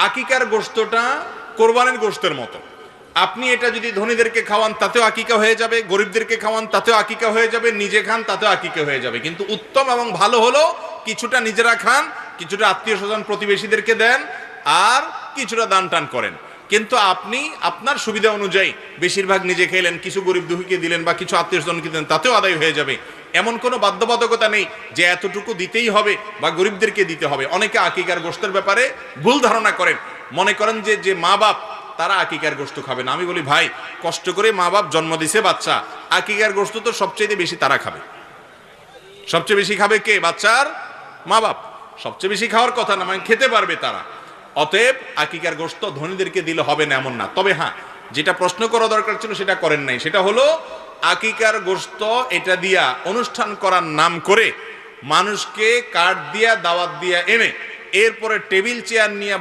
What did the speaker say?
আকিকার গোশতটা কোরবানির গোশতের মতো। আপনি এটা যদি ধনীদেরকে খাওয়ান তাতেও আকিকা হয়ে যাবে, গরিবদেরকে খাওয়ান তাতেও আকিকা হয়ে যাবে, নিজে খান তাতেও আকিকা হয়ে যাবে। কিন্তু উত্তম এবং ভালো হলো কিছুটা নিজেরা খান, কিছুটা আত্মীয় স্বজন প্রতিবেশীদেরকে দেন, আর কিছুটা দান টান করেন। কিন্তু আপনি আপনার সুবিধা অনুযায়ী বেশিরভাগ নিজে খেলেন, কিছু গরিব দুঃখীকে দিলেন বা কিছু আত্মীয় স্বজনকে দিলেন, তাতেও আদায় হয়ে যাবে। এমন কোনো বাধ্যবাধকতা নেই যে এতটুকু দিতেই হবে বা গরিবদেরকে দিতে হবে। অনেকে আকিকার গোশতের ব্যাপারে ভুল ধারণা করেন, মনে করেন যে মা বাপ তারা আকিকার গোশত খাবে না। আমি বলি ভাই, কষ্ট করে মা বাপ জন্ম দিছে বাচ্চা, আকিকার গোশত তো সবচেয়ে বেশি তারা খাবে। সবচেয়ে বেশি খাবে কে? বাচ্চার মা বাপ। সবচেয়ে বেশি খাওয়ার কথা না, মানে খেতে পারবে তারা। অতএব আকিকার গোশত ধনীদেরকে দিলে হবে না এমন না। তবে হ্যাঁ, যেটা প্রশ্ন করা দরকার ছিল সেটা করেন নাই, সেটা হলো আকিকার গোশত এটা দিয়া অনুষ্ঠান করার নাম করে মানুষকে কার্ড দিয়া দাওয়াত দিয়া এনে এরপরে টেবিল চেয়ার নিয়ে